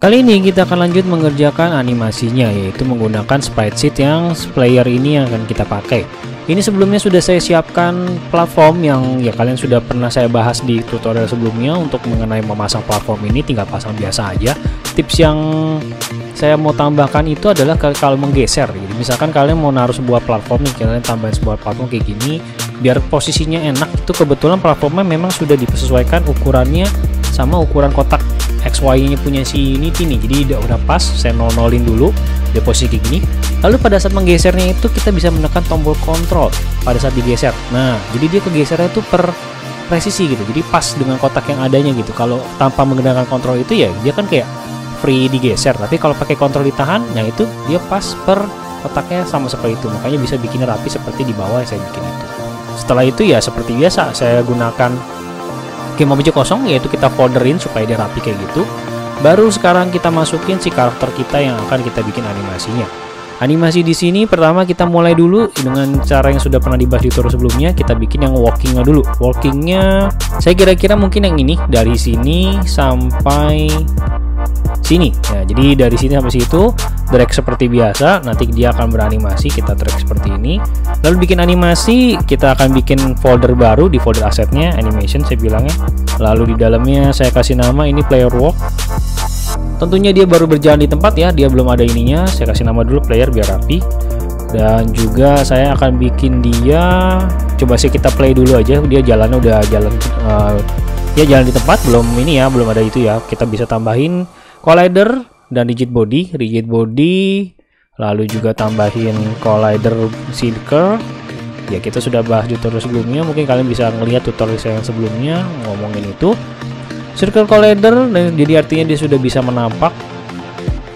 Kali ini kita akan lanjut mengerjakan animasinya, yaitu menggunakan sprite sheet yang player ini yang akan kita pakai. Ini sebelumnya sudah saya siapkan platform yang ya kalian sudah pernah saya bahas di tutorial sebelumnya. Untuk mengenai memasang platform ini tinggal pasang biasa aja. Tips yang saya mau tambahkan itu adalah kalau menggeser. Jadi misalkan kalian mau naruh sebuah platform nih, kalian tambahin sebuah platform kayak gini biar posisinya enak. Itu kebetulan platformnya memang sudah disesuaikan ukurannya sama ukuran kotak XY nya punya si ini, jadi udah pas. Saya nol-nolin dulu di posisi kayak gini. Lalu pada saat menggesernya itu kita bisa menekan tombol kontrol pada saat digeser. Nah, jadi dia kegesernya itu per presisi gitu, jadi pas dengan kotak yang adanya gitu. Kalau tanpa menggunakan kontrol itu ya dia kan kayak free digeser, tapi kalau pakai kontrol ditahan, nah itu dia pas per kotaknya sama seperti itu. Makanya bisa bikin rapi seperti di bawah yang saya bikin itu. Setelah itu ya seperti biasa saya gunakan game objek kosong, yaitu kita folderin supaya dia rapi kayak gitu. Baru sekarang kita masukin si karakter kita yang akan kita bikin animasinya. Animasi di sini pertama kita mulai dulu dengan cara yang sudah pernah dibahas di tutorial sebelumnya. Kita bikin yang walkingnya dulu. Walkingnya saya kira-kira mungkin yang ini dari sini sampai sini. Nah, jadi dari sini sampai situ drag seperti biasa. Nanti dia akan beranimasi, kita drag seperti ini. Lalu bikin animasi, kita akan bikin folder baru di folder asetnya, animation saya bilangnya. Lalu di dalamnya saya kasih nama ini player walk. Tentunya dia baru berjalan di tempat ya, dia belum ada ininya. Saya kasih nama dulu player biar rapi. Dan juga saya akan bikin dia, coba sih kita play dulu aja. Dia jalannya udah jalan, dia jalan di tempat, belum ini ya, belum ada itu ya. Kita bisa tambahin collider dan rigid body, lalu juga tambahin collider circle. Ya kita sudah bahas di tutorial sebelumnya, mungkin kalian bisa melihat tutorial saya yang sebelumnya ngomongin itu. Circle collider, jadi artinya dia sudah bisa menapak.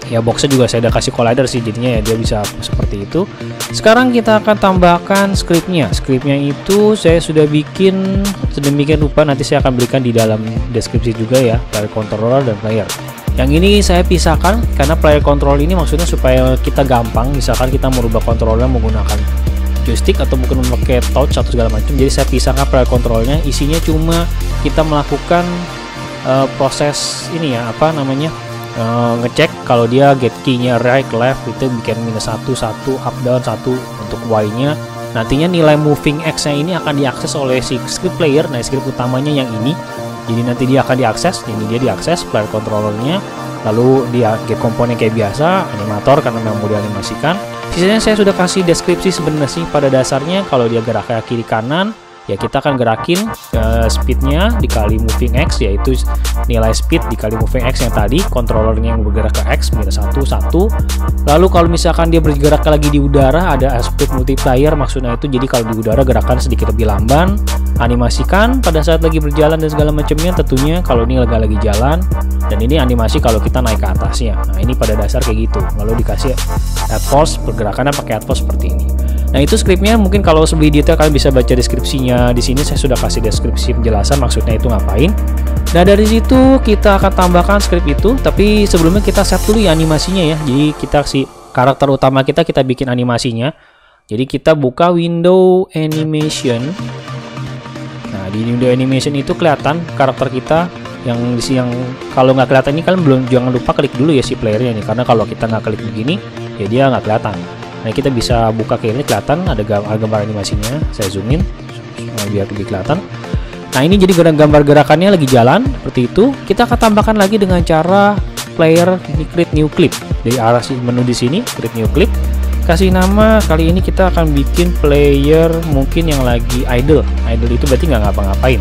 Ya boxnya juga saya udah kasih collider sih, jadinya ya dia bisa seperti itu. Sekarang kita akan tambahkan scriptnya. Scriptnya itu saya sudah bikin sedemikian rupa, nanti saya akan berikan di dalam deskripsi juga ya, player controller dan player. Yang ini saya pisahkan karena player control ini maksudnya supaya kita gampang. Misalkan kita merubah kontrolnya menggunakan joystick atau mungkin memakai touch atau segala macam. Jadi saya pisahkan player controlnya. Isinya cuma kita melakukan proses ini ya, apa namanya, ngecek kalau dia get key-nya right left itu bikin -1 up down 1 untuk Y-nya. Nantinya nilai moving X-nya ini akan diakses oleh si script player. Nah, script utamanya yang ini. Jadi nanti dia akan diakses, ini dia diakses player controllernya. Lalu dia get komponen kayak biasa, animator karena memang mau dianimasikan. Sisanya saya sudah kasih deskripsi sebenarnya sih pada dasarnya. Kalau dia gerak ke kiri kanan, ya kita akan gerakin speednya dikali moving X, yaitu nilai speed dikali moving X yang tadi, controllernya yang bergerak ke X -1 1. Lalu kalau misalkan dia bergerak lagi di udara, ada speed multiplier, maksudnya itu jadi kalau di udara gerakan sedikit lebih lamban. Animasikan pada saat lagi berjalan dan segala macamnya, tentunya kalau ini lagi jalan. Dan ini animasi kalau kita naik ke atasnya. Nah ini pada dasar kayak gitu. Lalu dikasih add force, pergerakannya pakai add force seperti ini. Nah itu scriptnya, mungkin kalau lebih detail kalian bisa baca deskripsinya di sini. Saya sudah kasih deskripsi penjelasan maksudnya itu ngapain. Nah dari situ kita akan tambahkan script itu, tapi sebelumnya kita set dulu ya animasinya ya. Jadi kita si karakter utama kita bikin animasinya. Jadi kita buka window animation. Nah di window animation itu kelihatan karakter kita yang kalau nggak kelihatan ini kalian jangan lupa klik dulu ya si playernya nih, karena kalau kita nggak klik begini ya dia nggak kelihatan. Nah kita bisa buka kayak ini, kelihatan ada gambar animasinya. Saya zoomin biar lebih kelihatan. Nah ini jadi gambar gerakannya lagi jalan seperti itu. Kita akan tambahkan lagi dengan cara player ini create new clip. Dari arah menu di sini create new clip. Kasih nama, kali ini kita akan bikin player mungkin yang lagi idle. Idle itu berarti nggak ngapa-ngapain.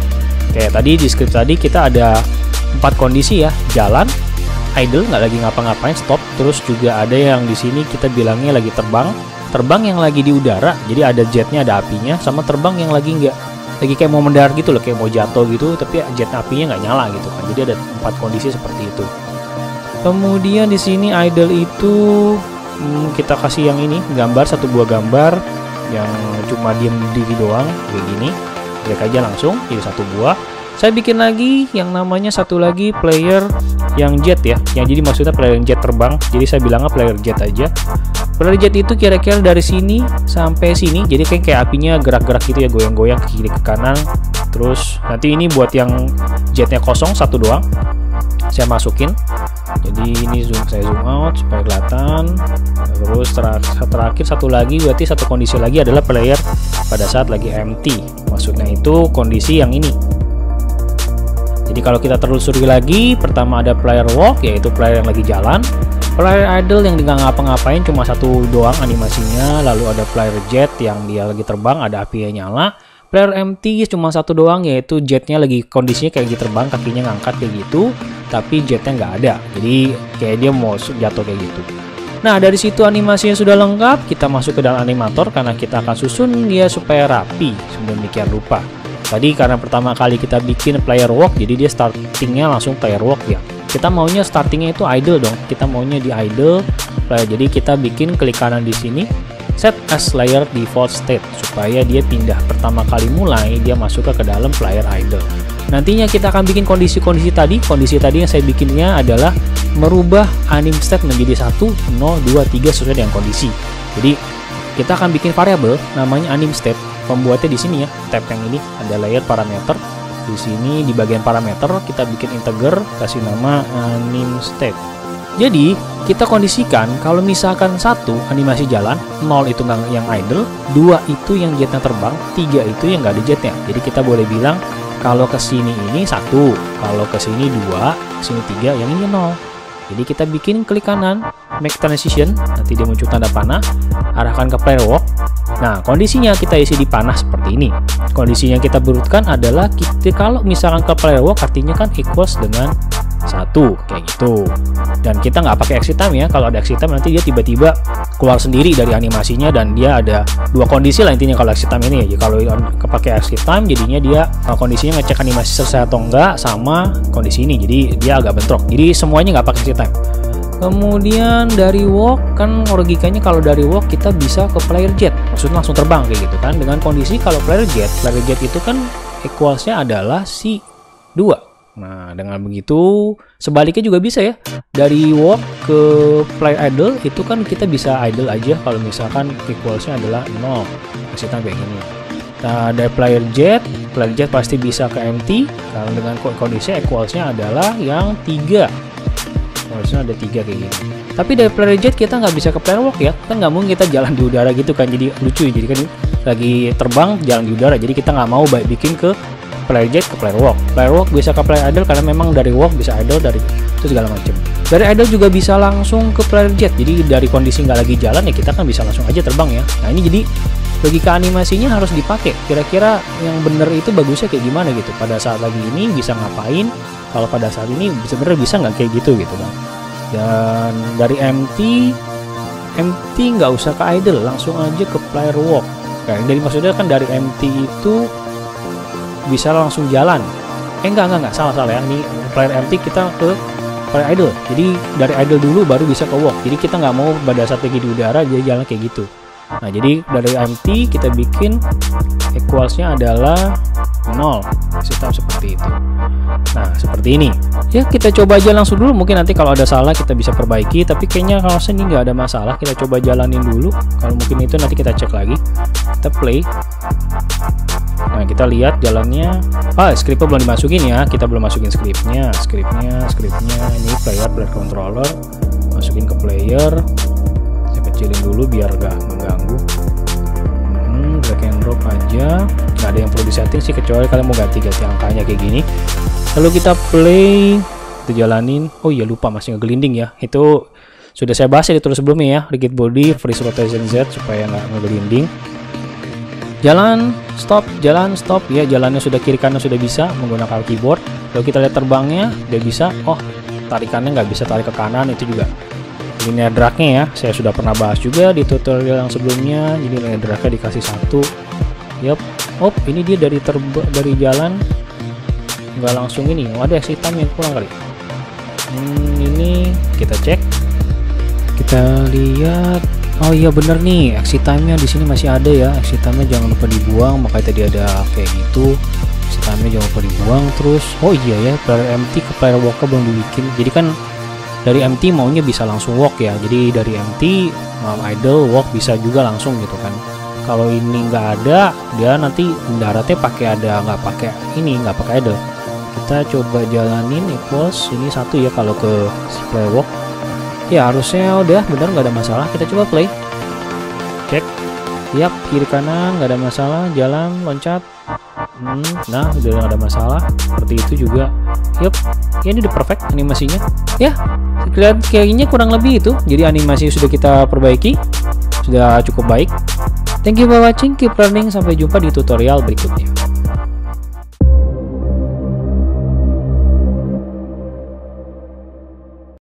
Kayak tadi di script tadi kita ada 4 kondisi ya, jalan, idle nggak lagi ngapa-ngapain, stop. Terus juga ada yang di sini kita bilangnya lagi terbang yang lagi di udara, jadi ada jetnya, ada apinya, sama terbang yang lagi kayak mau mendarat gitu loh, kayak mau jatuh gitu, tapi jet apinya nggak nyala gitu kan. Jadi ada 4 kondisi seperti itu. Kemudian di sini idle itu kita kasih yang ini, satu buah gambar yang cuma diem diri doang kayak gini, klik aja langsung jadi 1 buah. Saya bikin lagi yang namanya satu lagi player yang jet ya, yang jadi maksudnya player yang jet terbang, jadi saya bilangnya player jet aja. Player jet itu kira-kira dari sini sampai sini, jadi kayak apinya gerak-gerak gitu ya, goyang-goyang ke kiri ke kanan. Terus nanti ini buat yang jetnya kosong 1 doang. saya masukin. Jadi ini saya zoom out supaya kelihatan. Terus terakhir satu lagi, berarti satu kondisi lagi adalah player pada saat lagi empty. Maksudnya itu kondisi yang ini. Jadi kalau kita telusuri lagi, pertama ada player walk, yaitu player yang lagi jalan. Player idle yang nggak ngapa-ngapain, cuma satu doang animasinya. Lalu ada player jet yang dia lagi terbang, ada apinya nyala. Player empty cuma satu doang, yaitu jetnya lagi kondisinya kayak lagi terbang, kakinya ngangkat kayak gitu, tapi jetnya nggak ada. Jadi kayak dia mau jatuh kayak gitu. Nah, dari situ animasinya sudah lengkap. Kita masuk ke dalam animator karena kita akan susun dia supaya rapi. Sedemikian rupa. Tadi karena pertama kali kita bikin player walk, jadi dia startingnya langsung player walk ya. Kita maunya startingnya itu idle dong. Kita maunya di idle. Jadi kita bikin klik kanan di sini, set as layer default state, supaya dia pindah pertama kali mulai dia masuk ke dalam player idle. Nantinya kita akan bikin kondisi-kondisi tadi. Kondisi tadi yang saya bikinnya adalah merubah anim state menjadi 1, 0, 2, 3 sesuai dengan kondisi. Jadi kita akan bikin variabel namanya anim state. Pembuatnya di sini ya, tab yang ini ada layer parameter. Di sini di bagian parameter kita bikin integer, kasih nama anim state. Jadi kita kondisikan kalau misalkan 1 animasi jalan, 0 itu yang idle, 2 itu yang jetnya terbang, 3 itu yang nggak ada jetnya. Jadi kita boleh bilang kalau ke sini ini 1, kalau ke sini 2, ke sini 3, yang ini 0. Jadi kita bikin klik kanan, make transition, nanti dia muncul tanda panah, arahkan ke player walk. Nah, kondisinya kita isi di panah seperti ini. Kondisinya kita berutkan adalah kita kalau misalkan ke player walk artinya kan equals dengan 1, kayak gitu. Dan kita nggak pakai exit time ya. Kalau ada exit time nanti dia tiba-tiba keluar sendiri dari animasinya, dan dia ada dua kondisi lah intinya kalau exit time ini ya. Kalau pakai exit time jadinya dia kondisinya ngecek animasi selesai atau enggak sama kondisi ini. Jadi dia agak bentrok. Jadi semuanya nggak pakai exit time. Kemudian dari walk kan logikanya kalau dari walk kita bisa ke player jet, maksudnya langsung terbang kayak gitu kan. Dengan kondisi kalau player jet itu kan equalsnya adalah si 2. Nah, dengan begitu sebaliknya juga bisa ya. Dari walk ke player idle itu kan kita bisa idle aja kalau misalkan equalsnya adalah 0. Maksudnya kayak gini. Nah, dari player jet pasti bisa ke empty karena dengan kondisi equalsnya adalah yang 3. Harusnya ada 3 kayak gini. Tapi dari player jet kita nggak bisa ke player walk ya, kan nggak mungkin kita jalan di udara gitu kan, jadi lucu. Jadi kan lagi terbang jalan di udara, jadi kita nggak mau bikin ke player jet ke player walk. Player walk bisa ke player idle karena memang dari walk bisa idle, dari itu segala macam. Dari idle juga bisa langsung ke player jet, jadi dari kondisi nggak lagi jalan ya kita kan bisa langsung aja terbang ya. Nah ini jadi logika animasinya harus dipakai. Kira-kira yang bener itu bagusnya kayak gimana gitu. Pada saat lagi ini bisa ngapain? Kalau pada saat ini sebenarnya bisa nggak kayak gitu kan. Dan dari empty nggak usah ke idle, langsung aja ke player walk. Nah, dari maksudnya kan dari empty itu bisa langsung jalan. Enggak salah ya. Ini player empty kita ke player idle. Jadi dari idle dulu baru bisa ke walk. Jadi kita nggak mau pada saat lagi di udara dia jalan kayak gitu. Nah, jadi dari empty kita bikin equalsnya adalah 0. Sistem seperti itu. Nah, seperti ini. Ya, kita coba aja langsung dulu. Mungkin nanti kalau ada salah kita bisa perbaiki. Tapi kayaknya kalau sini nggak ada masalah. Kita coba jalanin dulu. Kalau mungkin itu nanti kita cek lagi. Kita play. Nah, kita lihat jalannya. Scriptnya belum dimasukin ya. Kita belum masukin scriptnya. Scriptnya ini player controller. Masukin ke player. Saya kecilin dulu biar nggak mengganggu. Drag and drop aja. Nggak ada yang perlu disetting sih, kecuali kalian mau ganti angkanya kayak gini. Lalu kita play, kita jalanin. Oh iya, lupa masih ngegelinding ya. Itu sudah saya bahas ya di tutorial sebelumnya ya. Rigid body, freeze rotation Z supaya nggak ngegelinding. Jalan stop ya, jalannya sudah kiri kanan sudah bisa menggunakan keyboard. Lalu kita lihat terbangnya, dia bisa. Oh, tarikannya nggak bisa tarik ke kanan, itu juga linear drag-nya ya. Saya sudah pernah bahas juga di tutorial yang sebelumnya. Jadi linear drag-nya dikasih 1. Yap. Oh, ini dia dari jalan nggak langsung ini. Ada exit time yang kurang kali. Ini kita cek. Kita lihat. Oh iya bener nih, exit time-nya di sini masih ada ya. Exit time-nya jangan lupa dibuang, makanya tadi ada kayak gitu. Exit time-nya jangan lupa dibuang. Terus oh iya ya, player empty ke player walk belum dibikin. Jadi kan dari empty maunya bisa langsung walk ya. Jadi dari empty idle walk bisa juga langsung gitu kan. Kalau ini nggak ada, dia nanti daratnya pakai ada, nggak pakai idle. Kita coba jalanin equals ini 1 ya kalau ke play walk. Ya harusnya udah bener, nggak ada masalah. Kita coba play, cek. Yap, kiri kanan nggak ada masalah, jalan loncat. Nah udah nggak ada masalah. Seperti itu juga. Yup, ya ini udah perfect animasinya. Ya, kayaknya kurang lebih itu. Jadi animasi sudah kita perbaiki, sudah cukup baik. Thank you for watching, keep learning. Sampai jumpa di tutorial berikutnya.